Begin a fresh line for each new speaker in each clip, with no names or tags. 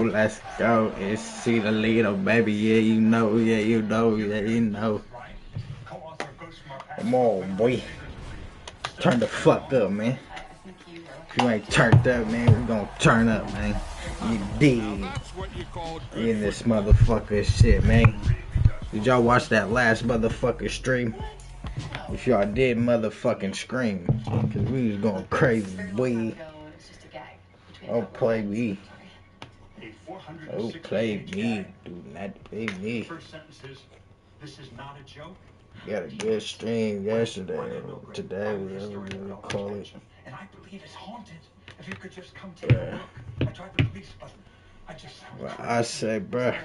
let's go. It's see the leader, baby. Yeah, you know, yeah, you know, yeah, you know. Come on, boy. Turn the fuck up, man. If you ain't turned up, man, we gonna turn up, man. You dig? In this motherfucker shit, man. Did y'all watch that last motherfucker stream? If y'all did, motherfucking scream. Cause we was going crazy, boy. Oh, play me. Oh, play me. Do not play me. Got a good stream yesterday, or today, whatever you want to call it. And I believe it's haunted. If you could just come take a look. I tried the police button. Well, I say, bruh.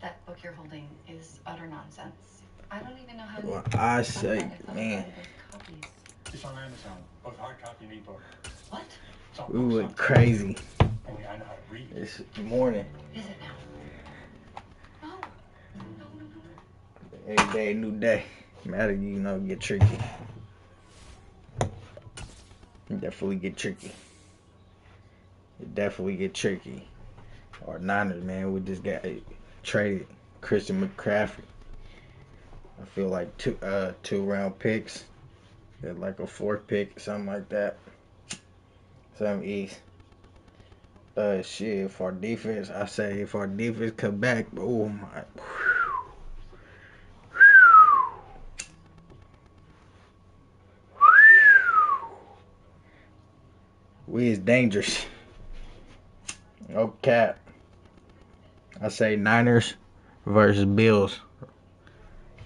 That book you're holding is utter nonsense. I don't even know how to.
Well, I say, man.
It's on Amazon, both hard copy and ebook.
What?
We went crazy.
Only I know how to read.
This morning.
Is it now? No.
Every day, new day. Matter, you know, get tricky. Definitely get tricky. It definitely get tricky. Our Niners, man, we just got traded Christian McCaffrey. I feel like two round picks. Got like a fourth pick, something like that. Something east. Shit, if our defense, I say if our defense come back, oh my. We is dangerous. No cap. I say Niners versus Bills.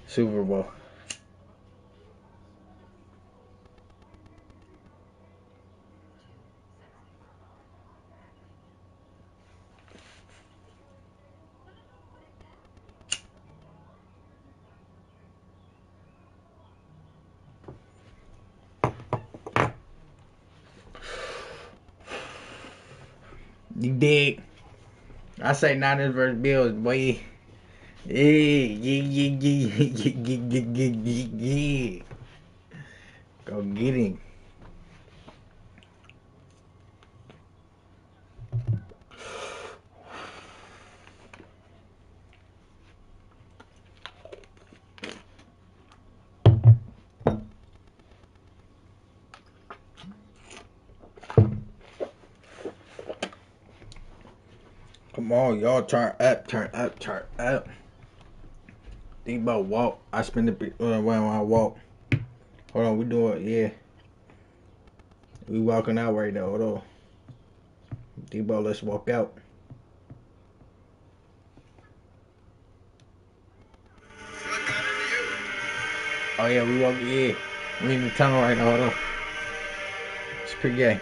Super Bowl. You dig? I say Niners versus Bills, boy. Yeah. Go get him. Come on, y'all, turn up. Think about walk. I spend it when I walk. Hold on, we doing it, yeah. We walking out right now, hold on. Think about let's walk out. Oh yeah, we walking, yeah. We in the tunnel right now, hold on. It's pretty gay.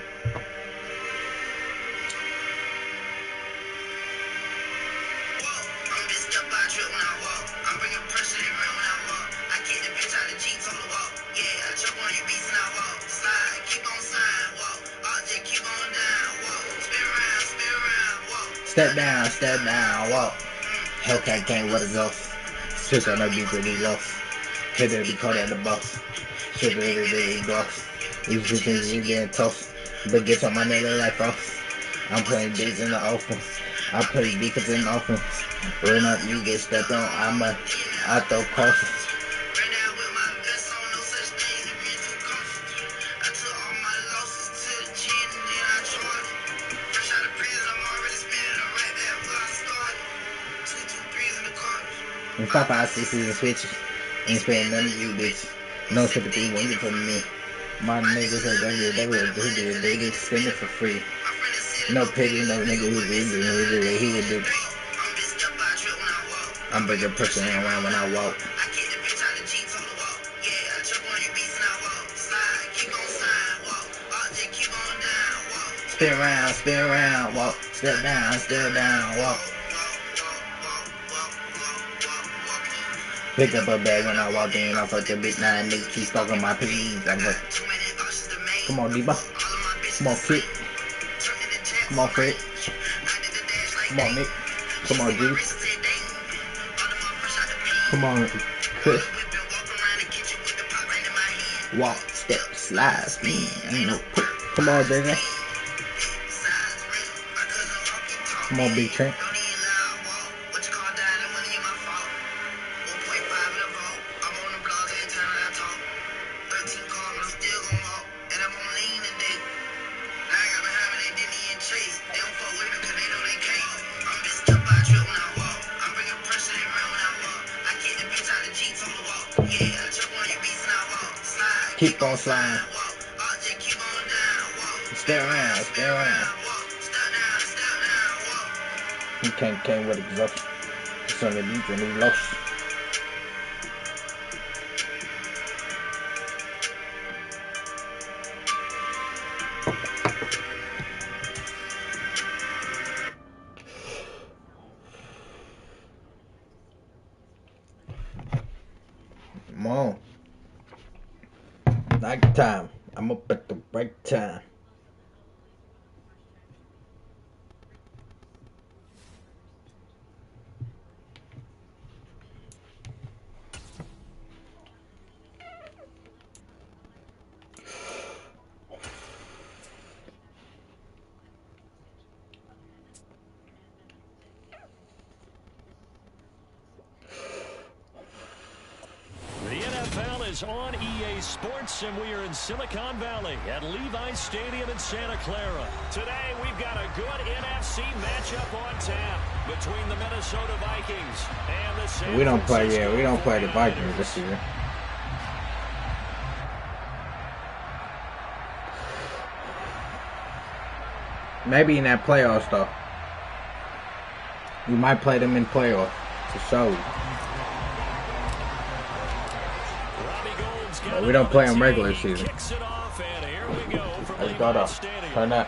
Step down, walk. Hellcat can't let it go. Switch on that beat really low. Hit it, be caught at the box. Shit, it blocks. These bitches is getting tough. But get on my nigga like off. I'm playing beats in the offense. I play defense in the offense. Run up, you get stepped on. I throw caution. And 5, 5, 6 is a switch. Ain't spending none of you, bitch. No sympathy when you put me. My niggas are they get spend it for free. No pity, no nigga who's injured, he would do. I'm bigger pushing around when I walk. Spin around, walk. Step down, walk. Pick up a bag when I walk in. I fuck the bitch, now nigga keep stalking my peas. Come on, Debo. Come on, Kid. Come on, Fred. Come on, Nick. Come on, Juice. Come on, Chris. Walk, step, slide, spin. Ain't no put. Come on, baby. Come on, Big Trent. Keep on sliding. Stay around, stay around. He came with exhaustion. It's underneath and he lost. Come on. Night time. I'm up at the right time.
On EA Sports, and we are in Silicon Valley at Levi's Stadium in Santa Clara. Today, we've got a good NFC matchup on tap between the Minnesota Vikings and the San
We don't play,
Francisco
we don't play the
49ers.
Vikings this year. Maybe in that playoffs though. We might play them in playoffs to show. But we don't play them regular season. Let's go though. Turn up.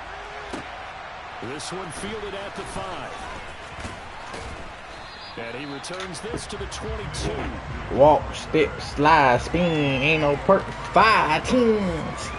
This one fielded at the 5. And he returns this to the 22.
Walk, step, slide, spin, ain't no perk. 5 teams.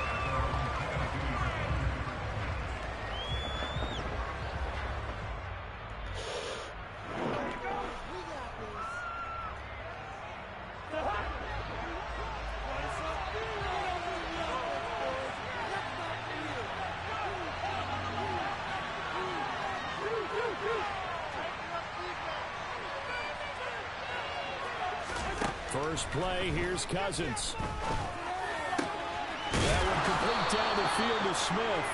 First play, here's Cousins. That one complete down the field to Smith.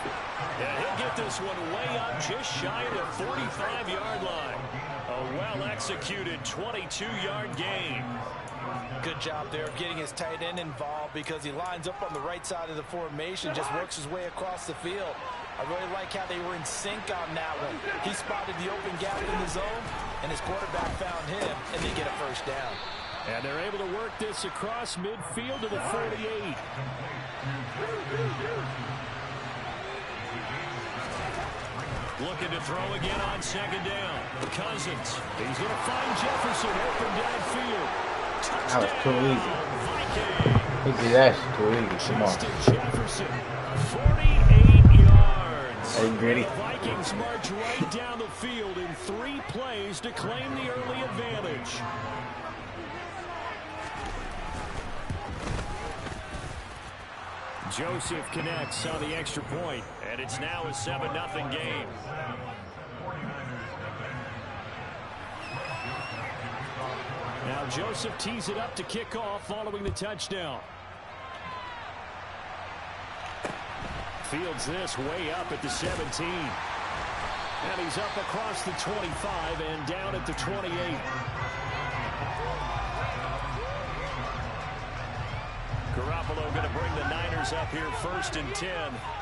Yeah, he'll get this one way up just shy of the 45-yard line. A well-executed 22-yard gain.
Good job there of getting his tight end involved because he lines up on the right side of the formation, just works his way across the field. I really like how they were in sync on that one. He spotted the open gap in the zone, and his quarterback found him, and they get a first down.
And they're able to work this across midfield to the 48. Looking to throw again on second down. Cousins. He's going to find Jefferson open downfield.
That was too easy. He did that too easy. Come on.
Jefferson, 48 yards.
Hey, Gritty.
The Vikings march right down the field in 3 plays to claim the early advantage. Joseph connects on the extra point, and it's now a 7-0 game. Now Joseph tees it up to kick off following the touchdown. Fields this way up at the 17. And he's up across the 25 and down at the 28. Garoppolo going to bring the Niners up here 1st and 10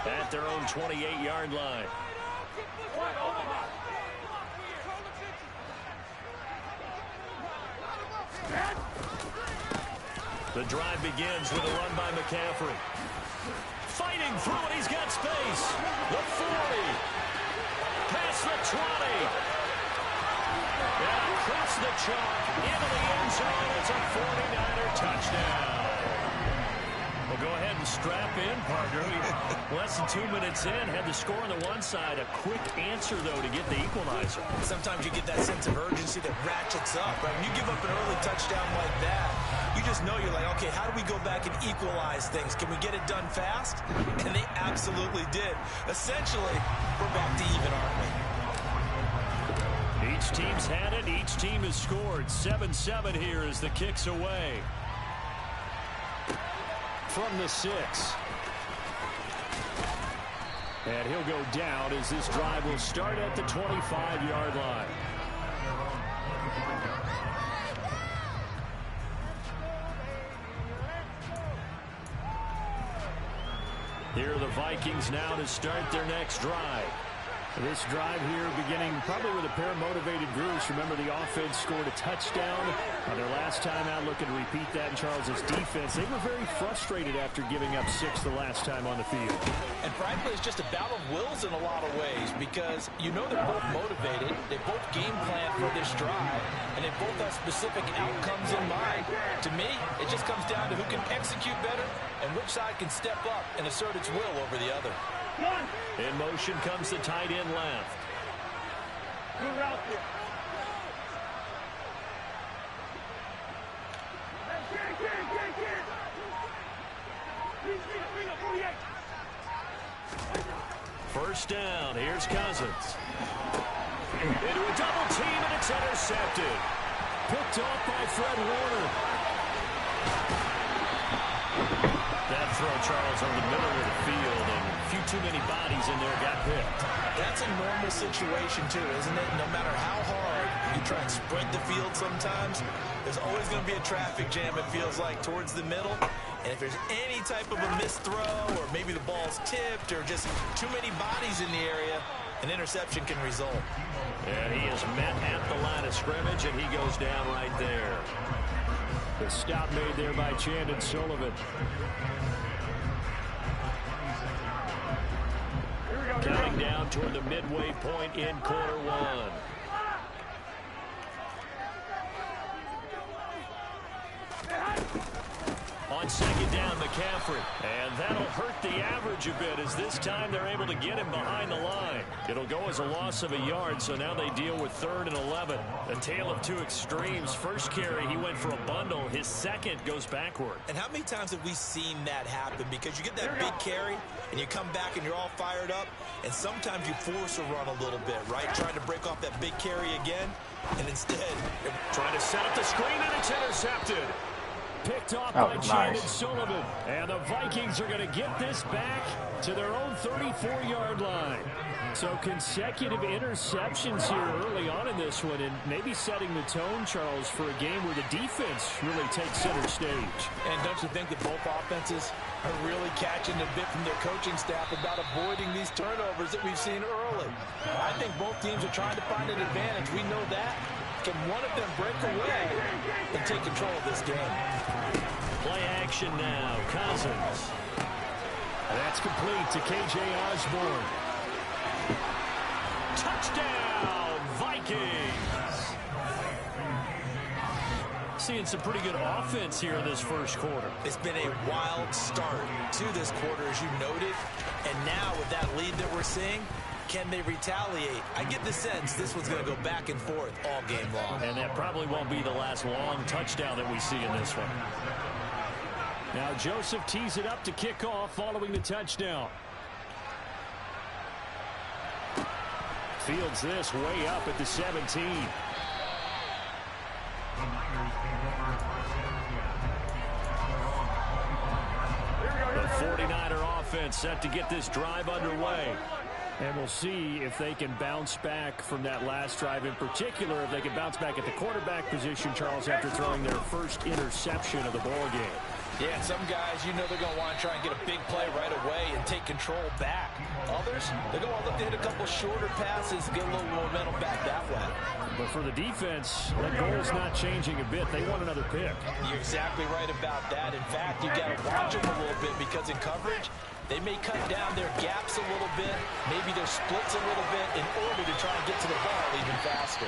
at their own 28-yard line. The drive begins with a run by McCaffrey. Fighting through it, he's got space. The 40. Past the 20. And across the chalk into the end zone. It's a 49er touchdown. Well, go ahead and strap in, partner. Less than 2 minutes in, had the score on the one side. A quick answer, though, to get the equalizer.
Sometimes you get that sense of urgency that ratchets up, right? When you give up an early touchdown like that, you just know you're like, okay, how do we go back and equalize things? Can we get it done fast? And they absolutely did. Essentially, we're back to even, aren't we?
Each team's had it. Each team has scored. 7-7 here as the kick's away. From the 6. And he'll go down as this drive will start at the 25-yard line. Here are the Vikings now to start their next drive. This drive here beginning probably with a pair of motivated groups. Remember, the offense scored a touchdown on their last time out, looking to repeat that in Charles's defense. They were very frustrated after giving up 6 the last time on the field.
And frankly, it's just a battle of wills in a lot of ways because you know they're both motivated. They both game plan for this drive, and they both have specific outcomes in mind. To me, it just comes down to who can execute better and which side can step up and assert its will over the other.
In motion comes the tight end left. First down. Here's Cousins. Into a double team, and it's intercepted. Picked off by Fred Warner. That throw, Charles, over the middle of the field, and a few too many bodies in there got picked.
That's a normal situation, too, isn't it? No matter how hard you try and spread the field sometimes, there's always going to be a traffic jam, it feels like, towards the middle. And if there's any type of a missed throw, or maybe the ball's tipped, or just too many bodies in the area, an interception can result.
And he is met at the line of scrimmage, and he goes down right there. The stop made there by Chandon Sullivan. Counting down toward the midway point in quarter one. On second down, McCaffrey. And that'll hurt the average a bit as this time they're able to get him behind the line. It'll go as a loss of a yard, so now they deal with 3rd and 11. A tale of two extremes. First carry, he went for a bundle. His second goes backward.
And how many times have we seen that happen? Because you get that big carry, and you come back and you're all fired up, and sometimes you force a run a little bit, right? Trying to break off that big carry again, and instead...
Trying to set up the screen, and it's intercepted. Picked off by Chandon Sullivan. And the Vikings are going to get this back to their own 34-yard line. So consecutive interceptions here early on in this one, and maybe setting the tone, Charles, for a game where the defense really takes center stage.
And don't you think that both offenses are really catching a bit from their coaching staff about avoiding these turnovers that we've seen early? I think both teams are trying to find an advantage. We know that. Can one of them break away and take control of this game?
Play action now. Cousins. That's complete to K.J. Osborne. Touchdown, Vikings. Seeing some pretty good offense here in this first quarter.
It's been a wild start to this quarter, as you noted. And now with that lead that we're seeing, can they retaliate? I get the sense this one's going to go back and forth all game long.
And that probably won't be the last long touchdown that we see in this one. Now Joseph tees it up to kick off following the touchdown. Fields this way up at the 17. The 49er offense set to get this drive underway. And we'll see if they can bounce back from that last drive, in particular, if they can bounce back at the quarterback position, Charles, after throwing their first interception of the ball game.
Yeah, and some guys, you know they're going to want to try and get a big play right away and take control back. Others, they're going to look to hit a couple shorter passes, get a little momentum back that way.
But for the defense, that goal's not changing a bit. They want another pick.
You're exactly right about that. In fact, you got to watch them a little bit because in coverage, they may cut down their gaps a little bit, maybe their splits a little bit in order to try and get to the ball even faster.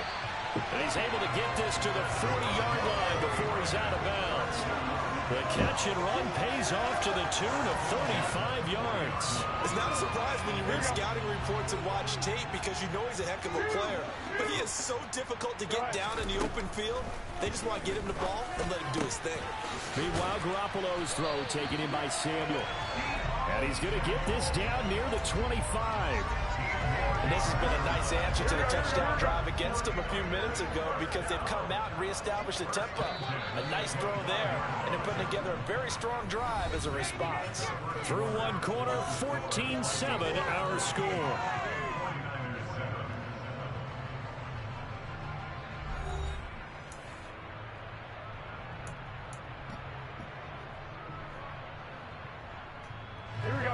And he's able to get this to the 40-yard line before he's out of bounds. The catch and run pays off to the tune of 35 yards.
It's not a surprise when you read scouting reports and watch tape because you know he's a heck of a player. But he is so difficult to get down in the open field. They just want to get him the ball and let him do his thing.
Meanwhile, Garoppolo's throw taken in by Samuel. And he's going to get this down near the 25.
And this has been a nice answer to the touchdown drive against them a few minutes ago because they've come out and reestablished the tempo. A nice throw there, and they're putting together a very strong drive as a response.
Through one quarter, 14-7 our score.
Here we go.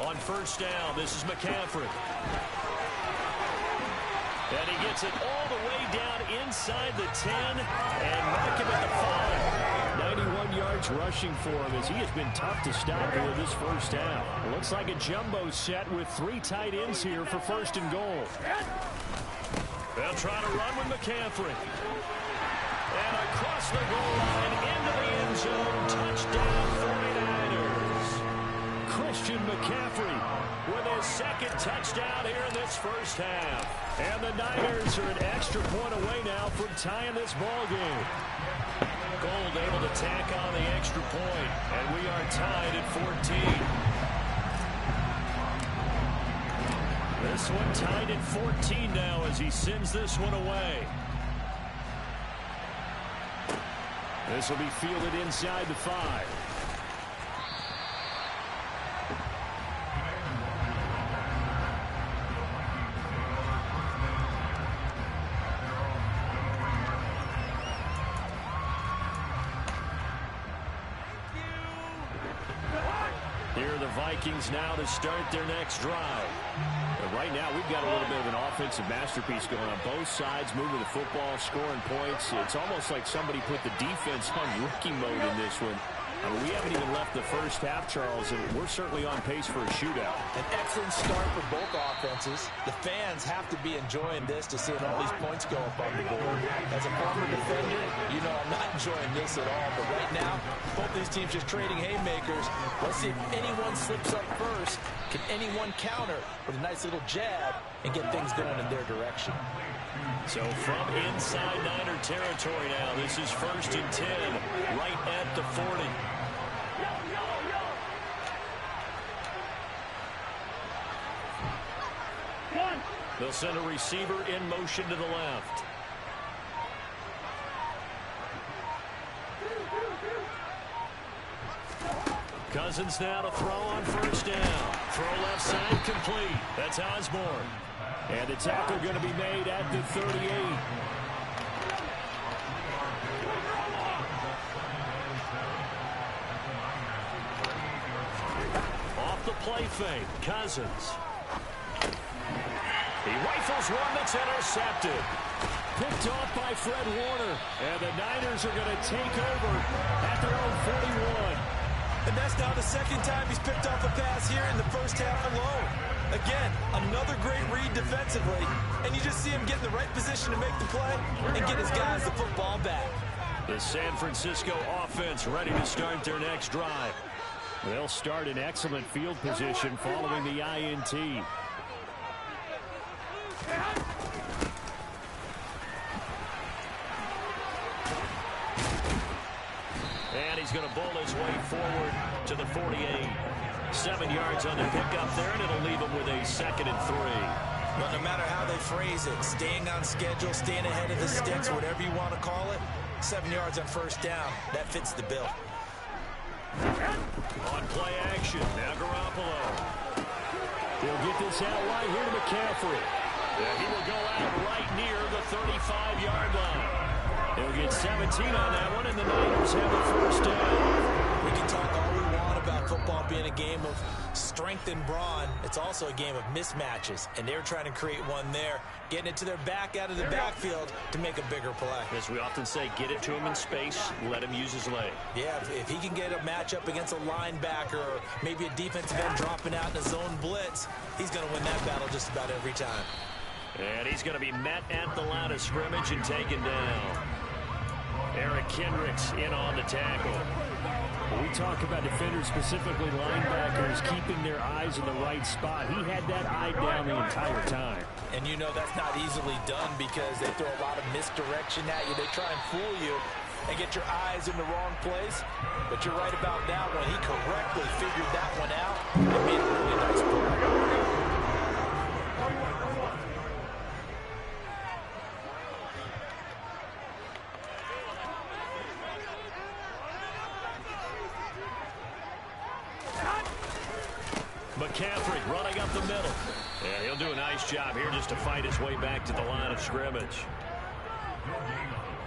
On first down, this is McCaffrey. And he gets it all the way down inside the 10 and mark him at the 5. 91 yards rushing for him as he has been tough to stop here this first half. It looks like a jumbo set with 3 tight ends here for first and goal. They'll try to run with McCaffrey. And across the goal line into the end zone. Touchdown 49ers. Christian McCaffrey with his second touchdown here in this first half. And the Niners are an extra point away now from tying this ball game. Gold able to tack on the extra point, and we are tied at 14. This one tied at 14 now as he sends this one away. This will be fielded inside the 5. Here are the Vikings now to start their next drive. But right now, we've got a little bit of an offensive masterpiece going on both sides, moving the football, scoring points. It's almost like somebody put the defense on rookie mode in this one. I mean, we haven't even left the first half, Charles, and we're certainly on pace for a shootout.
An excellent start for both offenses. The fans have to be enjoying this to see all these points go up on the board. As a former defender, you know I'm not enjoying this at all. But right now, both these teams just trading haymakers. Let's see if anyone slips up first. Can anyone counter with a nice little jab and get things going in their direction?
So from inside Niner territory now, this is 1st and 10, right at the 40. They'll send a receiver in motion to the left. Cousins now to throw on first down. Throw left side complete. That's Osborne. And the tackle going to be made at the 38. Off the play fake, Cousins. He rifles one that's intercepted. Picked off by Fred Warner. And the Niners are going to take over at their own 41.
And that's now the second time he's picked off a pass here in the first half alone. Again, another great read defensively. And you just see him get in the right position to make the play and get his guys the football back.
The San Francisco offense ready to start their next drive. They'll start in excellent field position following the INT. And he's going to bowl his way forward to the 48. 7 yards on the pickup there, and it'll leave him with a 2nd and 3.
Well, no matter how they phrase it, staying on schedule, staying ahead of the sticks, whatever you want to call it, 7 yards on first down, that fits the bill.
On play action, now Garoppolo. He'll get this out right here to McCaffrey. And he will go out right near the 35-yard line. He'll get 17 on that one, and the Niners have the first down.
We can talk all we want about football being a game of strength and brawn. It's also a game of mismatches, and they're trying to create one there, getting it to their back out of the backfield to make a bigger play.
As we often say, get it to him in space, let him use his leg.
Yeah, if he can get a matchup against a linebacker or maybe a defensive end dropping out in a zone blitz, he's going to win that battle just about every time.
And he's going to be met at the line of scrimmage and taken down. Eric Kendricks in on the tackle. When we talk about defenders, specifically linebackers, keeping their eyes in the right spot, he had that eye down the entire time.
And you know that's not easily done because they throw a lot of misdirection at you. They try and fool you. and get your eyes in the wrong place. But you're right about that one. He correctly figured that one out and made a really nice play.
McCaffrey running up the middle. Yeah, he'll do a nice job here just to fight his way back to the line of scrimmage.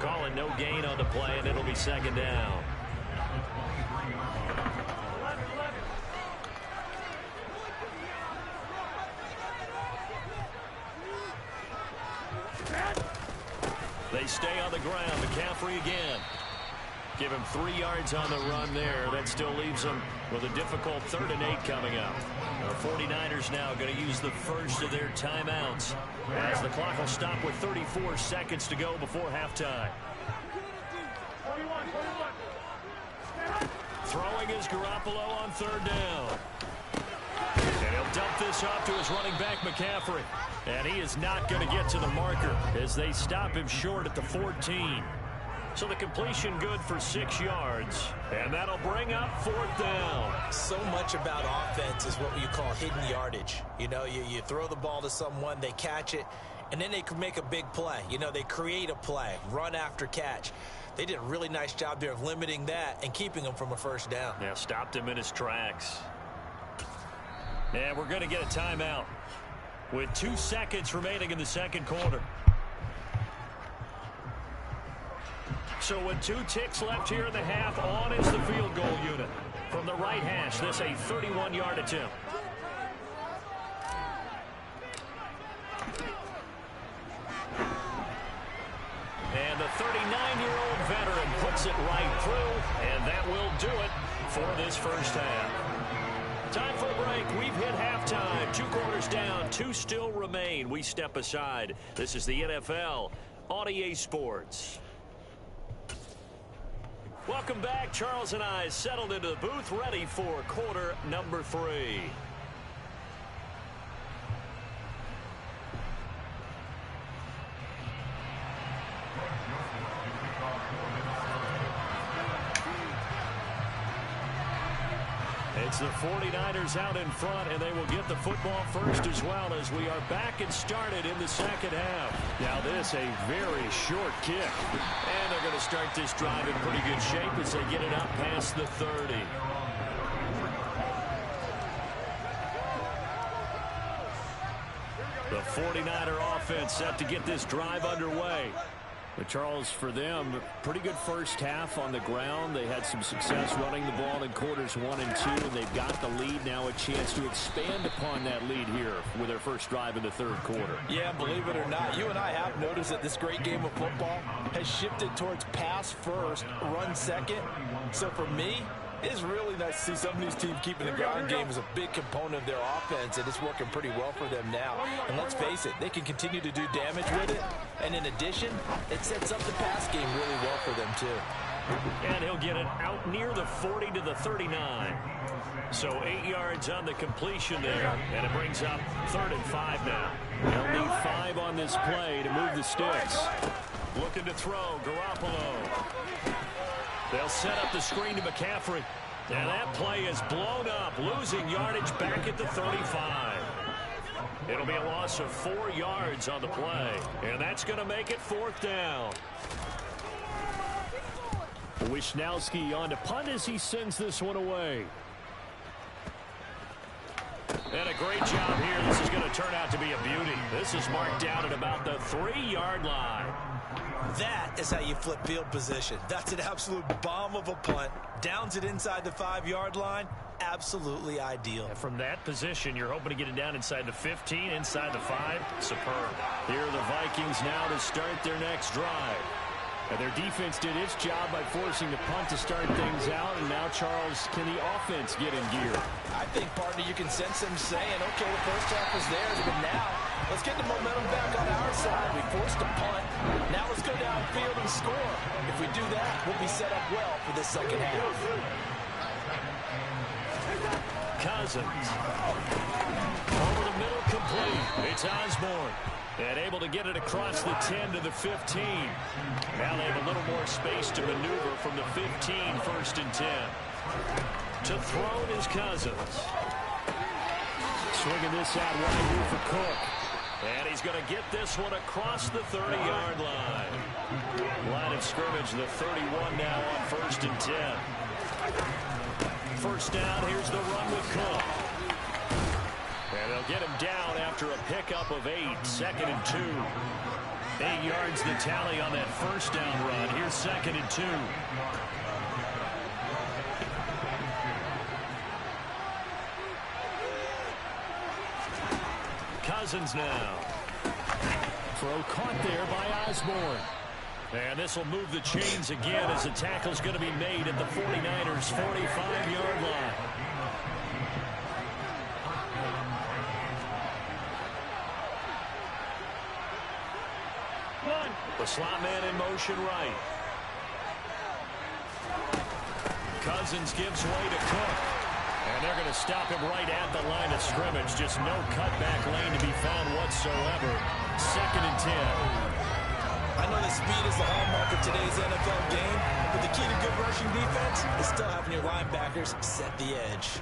Calling no gain on the play, and it'll be second down. They stay on the ground. McCaffrey again. Give him 3 yards on the run there. That still leaves him with a difficult 3rd and 8 coming up. The 49ers now going to use the first of their timeouts as the clock will stop with 34 seconds to go before halftime. Throwing is Garoppolo on 3rd down. And he'll dump this off to his running back, McCaffrey. And he is not going to get to the marker as they stop him short at the 14. So the completion good for 6 yards, and that'll bring up 4th down.
So much about offense is what you call hidden yardage. You know, you throw the ball to someone, they catch it, and then they can make a big play. You know, they create a play, run after catch. They did a really nice job there of limiting that and keeping him from a 1st down.
Yeah, stopped him in his tracks. And we're going to get a timeout with 2 seconds remaining in the 2nd quarter. So with 2 ticks left here in the half, on is the field goal unit. From the right hash, this a 31-yard attempt. And the 39-year-old veteran puts it right through, and that will do it for this first half. Time for a break. We've hit halftime. 2 quarters down, 2 still remain. We step aside. This is the NFL on EA Sports. Welcome back. Charles and I settled into the booth, ready for quarter number 3. It's the 49ers out in front, and they will get the football first as well as we are back and started in the 2nd half. Now this, a very short kick. And they're going to start this drive in pretty good shape as they get it up past the 30. The 49er offense set to get this drive underway. But Charles, for them, pretty good first half on the ground. They had some success running the ball in quarters 1 and 2, and they've got the lead now, a chance to expand upon that lead here with their first drive in the 3rd quarter.
Yeah, believe it or not, you and I have noticed that this great game of football has shifted towards pass first, run second. So for me, it's really nice to see some of these teams keeping the ground game as a big component of their offense, and it's working pretty well for them now. And let's face it, they can continue to do damage with it. And in addition, it sets up the pass game really well for them, too.
And he'll get it out near the 40 to the 39. So 8 yards on the completion there, and it brings up 3rd and 5 now. They'll need 5 on this play to move the sticks. Looking to throw, Garoppolo. They'll set up the screen to McCaffrey. And that play is blown up, losing yardage back at the 35. It'll be a loss of 4 yards on the play. And that's going to make it 4th down. Wisnowski on to punt as he sends this one away. And a great job here. This is going to turn out to be a beauty. This is marked down at about the 3-yard line.
That is how you flip field position. That's an absolute bomb of a punt. Downs it inside the 5-yard line. Absolutely ideal.
And from that position, you're hoping to get it down inside the 15, inside the 5. Superb. Here are the Vikings now to start their next drive. And their defense did its job by forcing the punt to start things out. And now, Charles, can the offense get in gear?
I think, partner, you can sense them saying, okay, the first half was theirs, but now let's get the momentum back on our side. We forced a punt. Now let's go downfield and score. If we do that, we'll be set up well for this second half.
Cousins. Over the middle, complete. It's Osborne. And able to get it across the 10 to the 15. Now they have a little more space to maneuver from the 15, 1st and 10. To throw it is Cousins. Swinging this out wide here for Cook. And he's going to get this one across the 30-yard line. Line of scrimmage, the 31 now on 1st and 10. First down, here's the run with Cook. And they'll get him down after a pickup of 8, 2nd and 2. 8 yards the tally on that first down run. Here's 2nd and 2. Cousins now. Throw caught there by Osborne. And this will move the chains again as the tackle's going to be made at the 49ers' 45-yard line. The slot man in motion right. Cousins gives way to Cook. And they're going to stop him right at the line of scrimmage. Just no cutback lane to be found whatsoever. 2nd and 10.
I know that speed is the hallmark of today's NFL game, but the key to good rushing defense is still having your linebackers set the edge.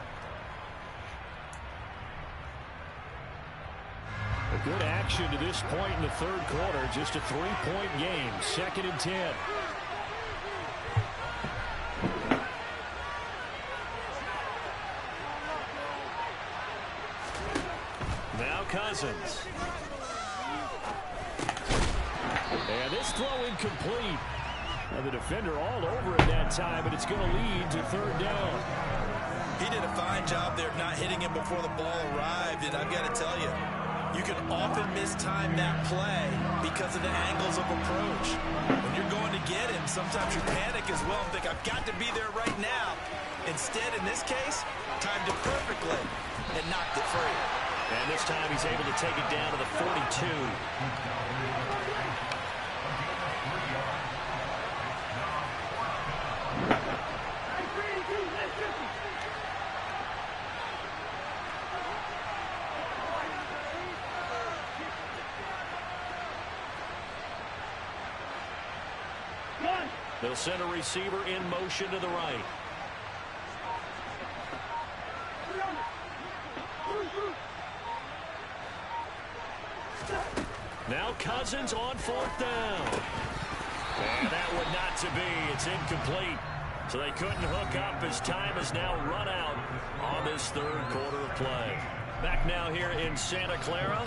A good action to this point in the 3rd quarter. Just a 3-point game. 2nd and 10. Now Cousins. And this throw incomplete. And the defender all over it that time, but it's going to lead to 3rd down.
He did a fine job there of not hitting him before the ball arrived, and I've got to tell you, you can often mistime that play because of the angles of approach. When you're going to get him, sometimes you panic as well and think, I've got to be there right now. Instead, in this case, timed it perfectly and knocked it free.
And this time he's able to take it down to the 42. They'll send a receiver in motion to the right. Now Cousins on 4th down. And that would not to be. It's incomplete. So they couldn't hook up as time has now run out on this 3rd quarter of play. Back now here in Santa Clara.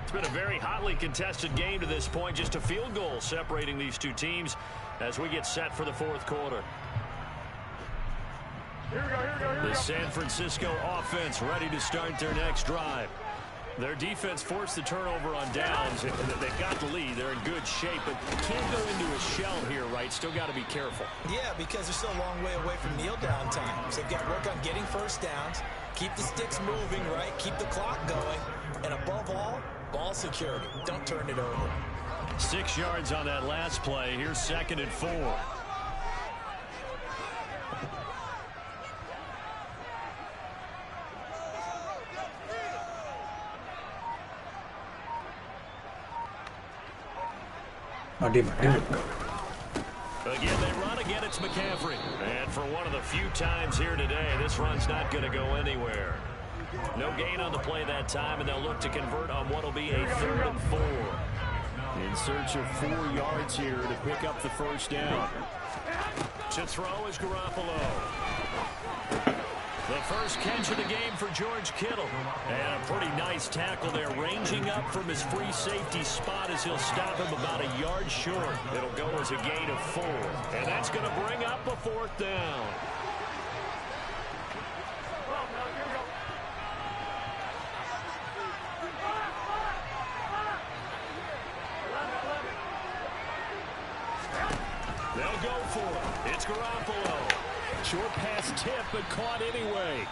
It's been a very hotly contested game to this point. Just a field goal separating these two teams as we get set for the 4th quarter. The San Francisco offense ready to start their next drive. Their defense forced the turnover on downs. They've got the lead. They're in good shape, but can't go into a shell here, right? Still got to be careful.
Yeah, because they're still a long way away from kneel down time. So they've got to work on getting first downs, keep the sticks moving, right? Keep the clock going. And above all, ball security. Don't turn it over.
6 yards on that last play. Here's 2nd and 4.
Again,
they run again. It's McCaffrey. And for one of the few times here today, this run's not going to go anywhere. No gain on the play that time, and they'll look to convert on what will be a 3rd and 4. In search of 4 yards here to pick up the first down. To throw is Garoppolo. The first catch of the game for George Kittle. And a pretty nice tackle there, ranging up from his free safety spot as he'll stop him about a yard short. It'll go as a gain of 4. And that's going to bring up a 4th down. They'll go for it. It's Garoppolo. Short pass tip, but caught anyway.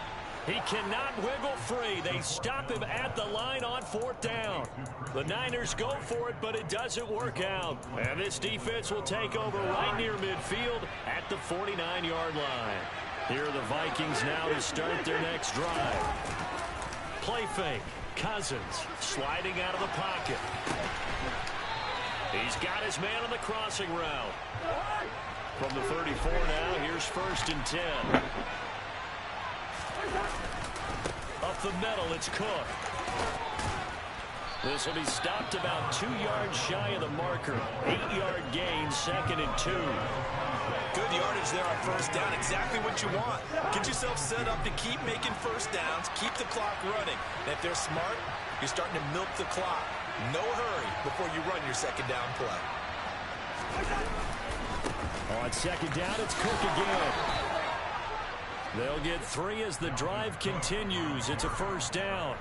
He cannot wiggle free. They stop him at the line on 4th down. The Niners go for it, but it doesn't work out. And this defense will take over right near midfield at the 49-yard line. Here are the Vikings now to start their next drive. Play fake. Cousins sliding out of the pocket. He's got his man on the crossing route. From the 34 now, here's 1st and 10. Up the middle, it's Cook. This will be stopped about 2 yards shy of the marker. 8-yard gain, 2nd and 2.
Good yardage there on 1st down. Exactly what you want. Get yourself set up to keep making 1st downs, keep the clock running. And if they're smart, you're starting to milk the clock. No hurry before you run your 2nd down play.
On 2nd down, it's Cook again. They'll get 3 as the drive continues. It's a 1st down.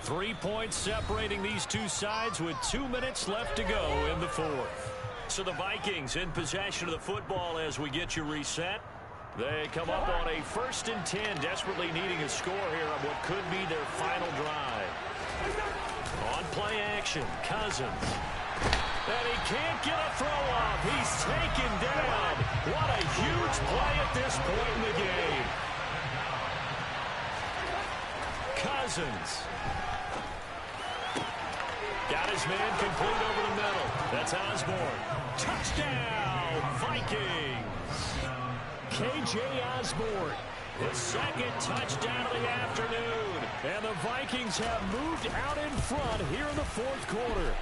3 points separating these two sides with 2 minutes left to go in the 4th. So the Vikings in possession of the football as we get you reset. They come up on a 1st and 10, desperately needing a score here on what could be their final drive. On play action, Cousins. And he can't get a throw off. He's taken down. What a huge play at this point in the game. Cousins. Got his man complete over the middle. That's Osborne. Touchdown, Vikings. K.J. Osborne, his 2nd touchdown of the afternoon. And the Vikings have moved out in front here in the 4th quarter.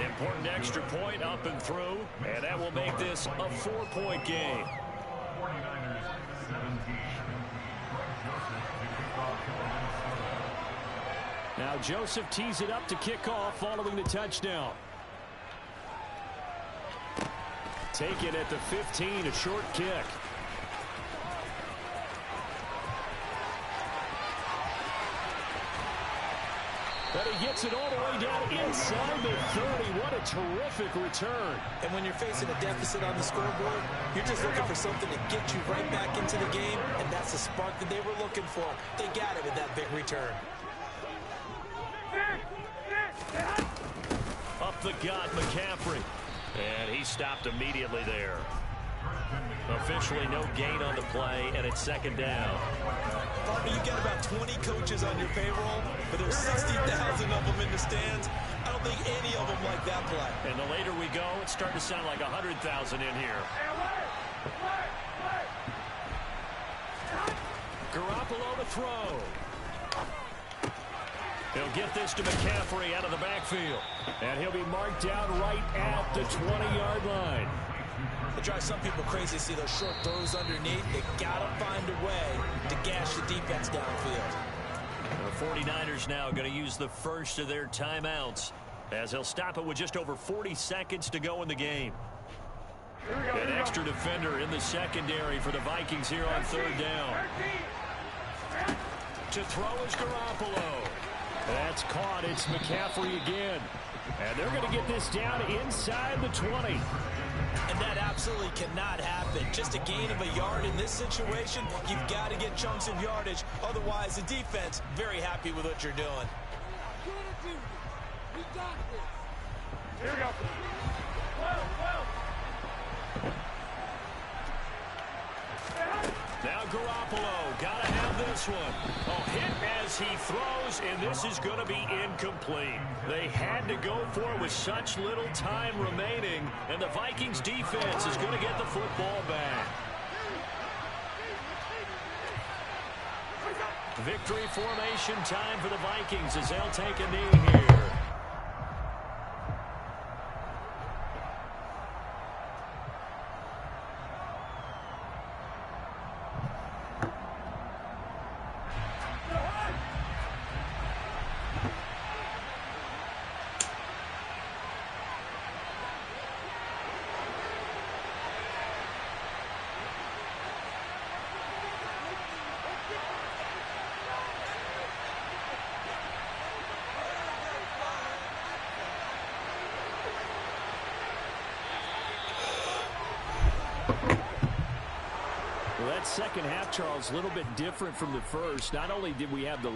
Important extra point up and through, and that will make this a 4-point game. Now Joseph tees it up to kick off following the touchdown. Taken at the 15, a short kick. But he gets it all the way down inside the 30. What a terrific return.
And when you're facing a deficit on the scoreboard, you're just looking for something to get you right back into the game, and that's the spark that they were looking for. They got it with that big return.
Up the gut, McCaffrey. And he stopped immediately there. Officially no gain on the play, and it's 2nd down.
Partner, you got about 20 coaches on your payroll, but there's 60,000 of them in the stands. I don't think any of them like that play.
And the later we go, it's starting to sound like 100,000 in here. Garoppolo to throw. He'll get this to McCaffrey out of the backfield. And he'll be marked down right at the 20-yard line.
It drives some people crazy to see those short throws underneath. They got to find a way to gash the defense downfield.
The 49ers now going to use the first of their timeouts as they'll stop it with just over 40 seconds to go in the game. An extra defender in the secondary for the Vikings here on 3rd down. To throw is Garoppolo. That's caught. It's McCaffrey again. And they're going to get this down inside the 20.
And that absolutely cannot happen. Just a gain of a yard in this situation, you've got to get chunks of yardage. Otherwise, the defense, very happy with what you're doing.
Here we go.
Now Garoppolo, got to have this one. Oh, hit as he throws, and this is going to be incomplete. They had to go for it with such little time remaining, and the Vikings defense is going to get the football back. Victory formation time for the Vikings as they'll take a knee here. Well, that second half, Charles, a little bit different from the first. Not only did we have the